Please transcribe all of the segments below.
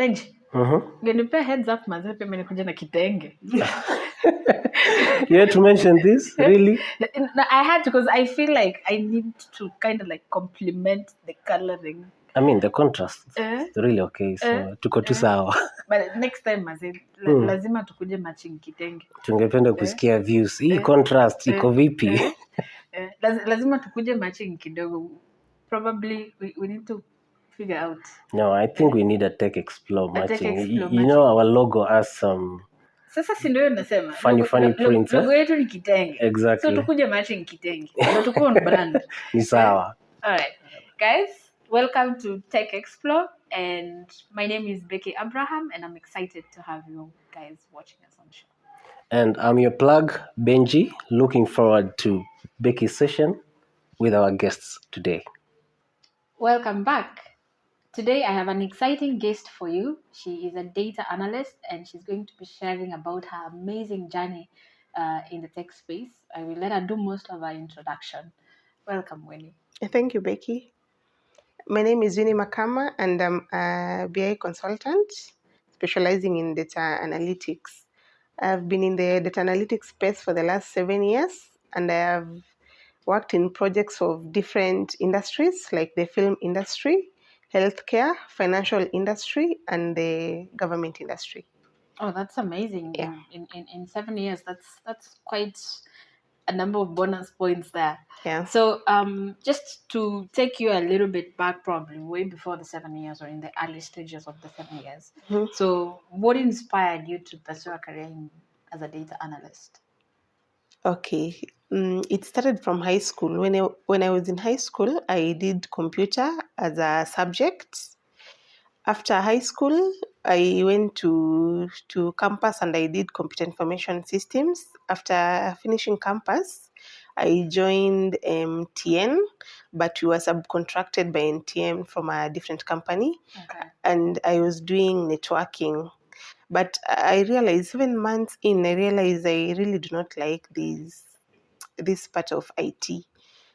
Benji. Genipe heads up manze pia mimi nikuja na kitenge. You had to mention this? Really? No, I had to because I feel like I need to kind of like complement the coloring. I mean, the contrast is really okay. So, tuko tu sawa. But next time manze lazima tukuje matching kitenge. Tungependa kusikia views. Hii contrast iko vipi? Lazima tukuje matching kidogo. Probably we need to figure out. No, I think we need a tech explore matching. You know, our logo has some sasa si ndio nasema funny prints. Logo yetu ni kitenge. Exactly. So tukuje matching kitenge. Ndio tuko on brand. Ni sawa. All right. Guys, welcome to Tech Explore and my name is Becky Abraham and I'm excited to have you guys watching us on the show. And I'm your plug, Benji, looking forward to Becky's session with our guests today. Welcome back. Today I have an exciting guest for you. She is a data analyst and she's going to be sharing about her amazing journey in the tech space. I will let her do most of her introduction. Welcome, Winnie. Thank you, Becky. My name is Winnie Makama and I'm a BI consultant specializing in data analytics. I've been in the data analytics space for the last 7 years and I have worked in projects of different industries like the film industry, healthcare, financial industry, and the government industry. Oh, that's amazing. Yeah. In 7 years, that's quite a number of bonus points there. Yeah. So just to take you a little bit back, probably way before the 7 years or in the early stages of the 7 years. Mm-hmm. So what inspired you to pursue a career as a data analyst? Okay. It started from high school. When I was in high school, I did computer as a subject. After high school, I went to campus and I did computer information systems. After finishing campus, I joined MTN, but we were subcontracted by NTN from a different company. Okay. And I was doing networking. But I realized 7 months in, I realized I really do not like this part of IT.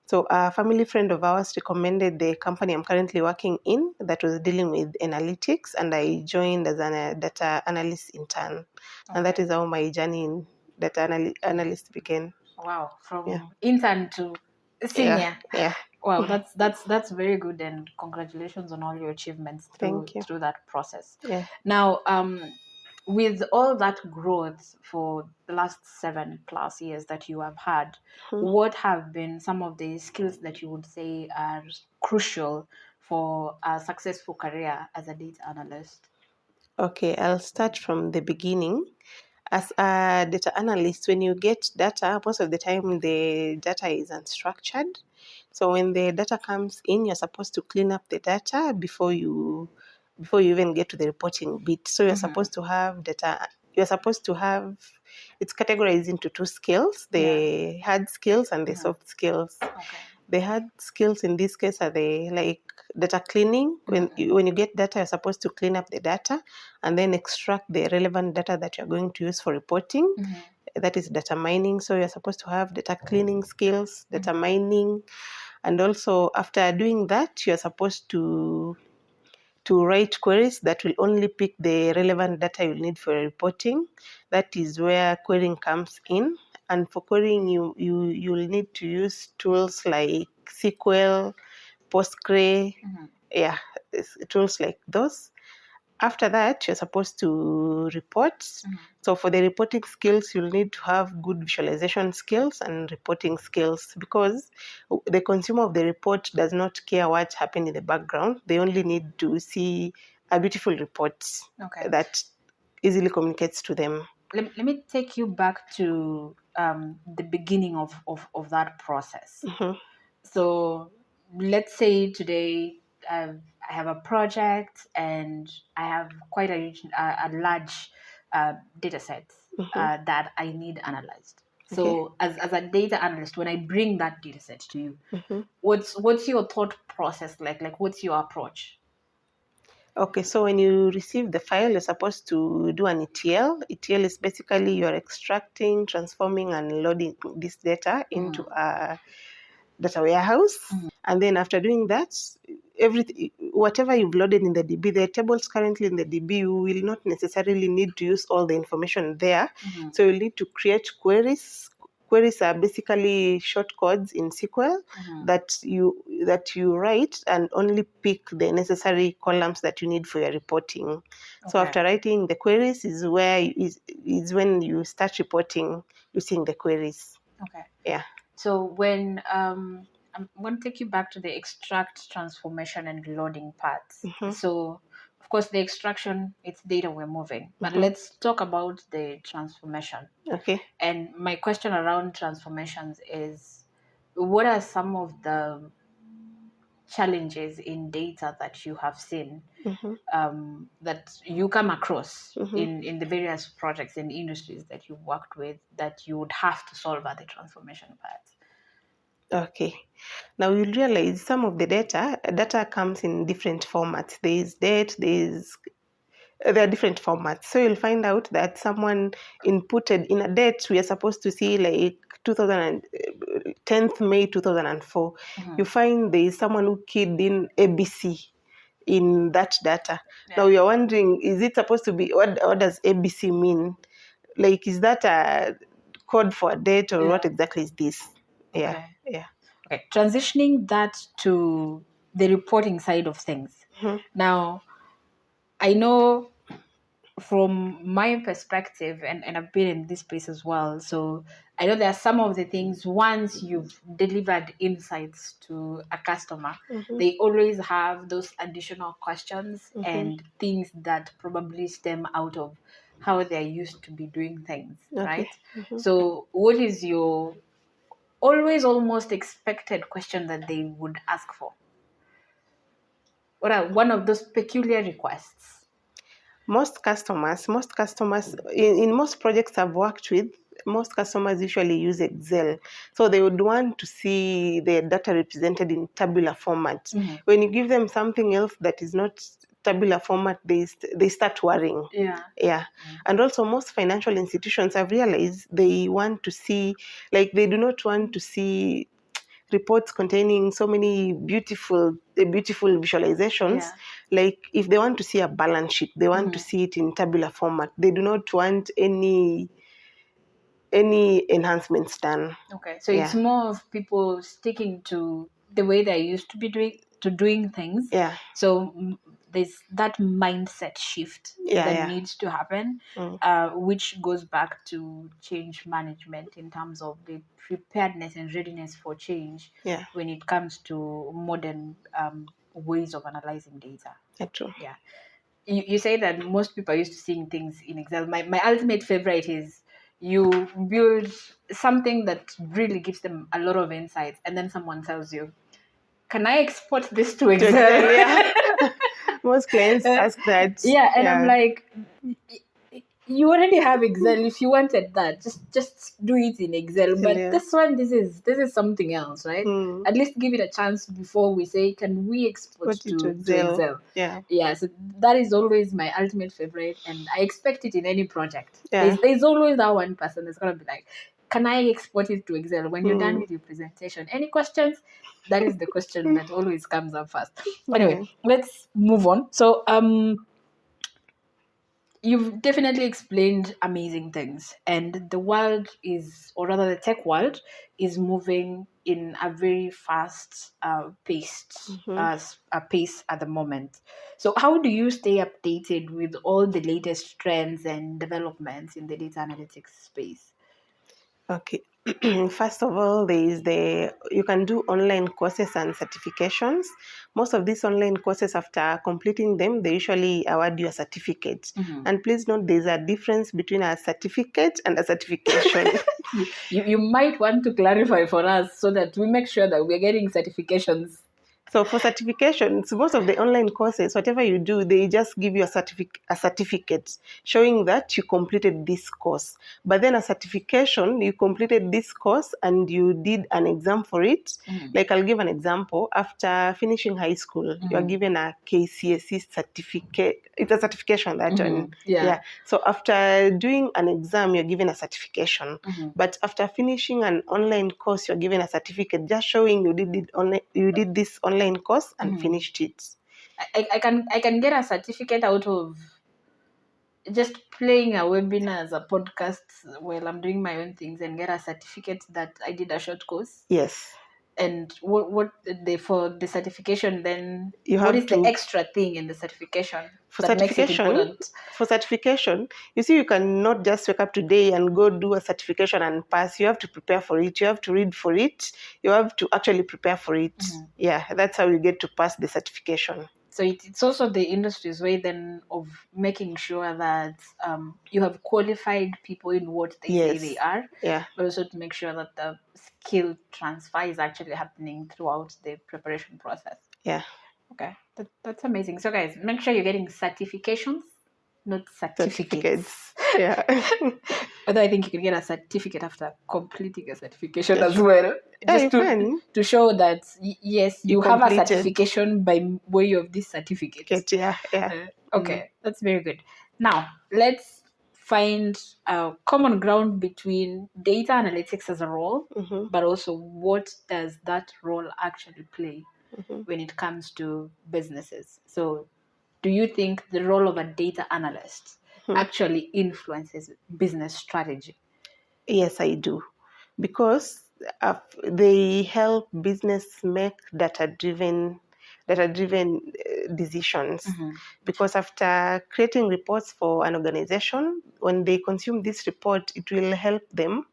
So a family friend of ours recommended the company I'm currently working in that was dealing with analytics, and I joined as a data analyst intern. Okay. And that is how my journey in data analyst began. Wow, from intern to senior. Yeah. Wow, that's very good, and congratulations on all your achievements through that process. Yeah. Now, with all that growth for the last 7+ years that you have had, what have been some of the skills that you would say are crucial for a successful career as a data analyst? Okay, I'll start from the beginning. As a data analyst, when you get data, most of the time the data is unstructured. So when the data comes in, you're supposed to clean up the data before you even get to the reporting bit. So you're supposed to have data. You're supposed to have, it's categorized into 2 skills, the hard skills and the soft skills. Okay. The hard skills in this case are the like data cleaning. When you get data, you're supposed to clean up the data and then extract the relevant data that you're going to use for reporting. That is data mining. So you're supposed to have data cleaning skills, data mining. And also after doing that, you're supposed to write queries that will only pick the relevant data you'll need for reporting. That is where querying comes in. And for querying, you'll need to use tools like SQL, Postgre, tools like those. After that, you're supposed to report. So for the reporting skills, you'll need to have good visualization skills and reporting skills, because the consumer of the report does not care what happened in the background. They only need to see a beautiful report that easily communicates to them. Let me take you back to the beginning of that process. So let's say today I have a project and I have quite a large data set that I need analyzed. So as a data analyst, when I bring that data set to you, what's your thought process like? Like, what's your approach? Okay, so when you receive the file, you're supposed to do an ETL. ETL is basically you're extracting, transforming, and loading this data into a data warehouse. And then after doing that, whatever you've loaded in the DB, the tables currently in the DB, you will not necessarily need to use all the information there. So you'll need to create queries. Queries are basically short codes in SQL that you write and only pick the necessary columns that you need for your reporting. So after writing the queries is when you start reporting using the queries. Okay. Yeah. So when I'm going to take you back to the extract, transformation, and loading parts. So of course the extraction, it's data we're moving, but let's talk about the transformation. Okay. And my question around transformations is, what are some of the challenges in data that you have seen that you come across in the various projects and industries that you've worked with that you would have to solve at the transformation part? Okay. Now you'll realize some of the data comes in different formats. There is date, there are different formats. So you'll find out that someone inputted in a date, we are supposed to see like 10th May 2004. You find there is someone who keyed in ABC in that data. Now you're wondering, is it supposed to be, what does ABC mean? Like, is that a code for a date or what exactly is this? Okay. Yeah. Okay. Transitioning that to the reporting side of things. Now, I know from my perspective, and I've been in this space as well, so I know there are some of the things, once you've delivered insights to a customer, they always have those additional questions and things that probably stem out of how they're used to be doing things, right? So what is your always almost expected question that they would ask for? What are one of those peculiar requests? Most customers in most projects I've worked with, most customers usually use Excel. So they would want to see the data represented in tabular format. When you give them something else that is not tabular format, they start worrying. Yeah. And also most financial institutions, I've realized they want to see, like, they do not want to see reports containing so many beautiful visualizations. Like, if they want to see a balance sheet, they want to see it in tabular format. They do not want any enhancements done. Okay, so it's more of people sticking to the way they're used to be doing things. So there's that mindset shift that needs to happen, which goes back to change management in terms of the preparedness and readiness for change when it comes to modern ways of analyzing data. True. Yeah. You say that most people are used to seeing things in Excel. My ultimate favorite is you build something that really gives them a lot of insights, and then someone tells you, "Can I export this to Excel?" Most clients ask that. I'm like, you already have Excel. If you wanted that, just do it in Excel. But this one, this is something else, right? At least give it a chance before we say, can we export to Excel? Yeah. So that is always my ultimate favorite, and I expect it in any project. There's always that one person that's gonna be like, can I export it to Excel? When you're done with your presentation, any questions? That is the question that always comes up first. Anyway, let's move on. So you've definitely explained amazing things, and the world is, or rather the tech world is moving in a very fast pace at the moment. So how do you stay updated with all the latest trends and developments in the data analytics space? Okay. First of all, you can do online courses and certifications. Most of these online courses, after completing them, they usually award you a certificate. And please note, there's a difference between a certificate and a certification. You might want to clarify for us so that we make sure that we're getting certifications. So for certifications, most of the online courses, whatever you do, they just give you a certificate showing that you completed this course. But then a certification, you completed this course and you did an exam for it. Like, I'll give an example. After finishing high school, you are given a KCSE certificate. It's a certification, that one. So after doing an exam, you're given a certification. But after finishing an online course, you're given a certificate just showing you did this online online course and finished it. I can get a certificate out of just playing a webinar as a podcast while I'm doing my own things and get a certificate that I did a short course. Yes. And what for the certification then? You what have is the to- extra thing in the certification For that makes it certification, important? for certification, you see, you cannot just wake up today and go do a certification and pass. You have to prepare for it. You have to read for it. You have to actually prepare for it. Yeah, that's how you get to pass the certification. So it's also the industry's way then of making sure that you have qualified people in what they say they are, Yeah. but also to make sure that the skill transfer is actually happening throughout the preparation process. Yeah. Okay, that's amazing. So guys, make sure you're getting certifications, not certificates. Yeah. Although I think you can get a certificate after completing a certification as well. Yeah, Just you can. to show that yes, you have a completed. certification by way of this certificate. Yeah. Okay, that's very good. Now let's find a common ground between data analytics as a role, but also what does that role actually play when it comes to businesses. So do you think the role of a data analyst actually influences business strategy? Yes, I do. Because they help business make data-driven decisions. Because after creating reports for an organization, when they consume this report, it will help them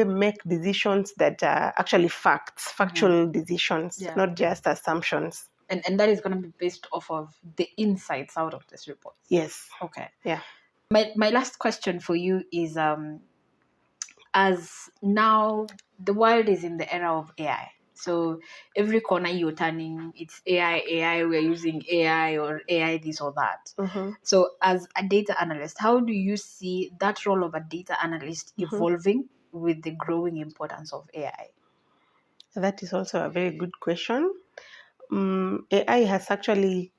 make decisions that are actually factual decisions, not just assumptions. And that is going to be based off of the insights out of this report. Yes. Okay. Yeah. My last question for you is as now the world is in the era of AI. So every corner you're turning, it's AI, we're using AI or AI this or that. So as a data analyst, how do you see that role of a data analyst evolving with the growing importance of AI? That is also a very good question. AI has actually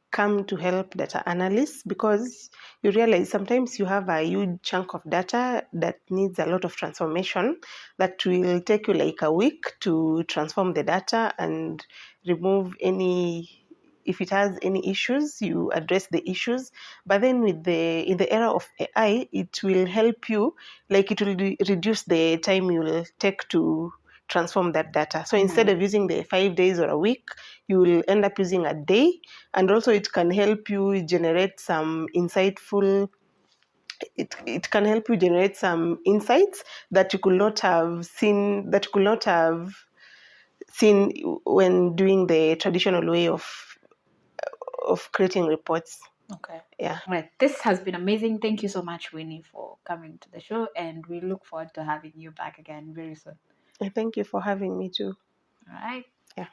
come to help data analysts because you realize sometimes you have a huge chunk of data that needs a lot of transformation that will take you like a week to transform the data and remove if it has any issues, you address the issues. But then in the era of AI, it will help you, like it will reduce the time you will take to transform that data. So instead of using the 5 days or a week, you will end up using a day. And also it can help you generate some insightful it can help you generate some insights that you could not have seen when doing the traditional way of creating reports. Okay. Yeah. Right. This has been amazing. Thank you so much, Winnie, for coming to the show, and we look forward to having you back again very soon. Thank you for having me too. All right. Yeah.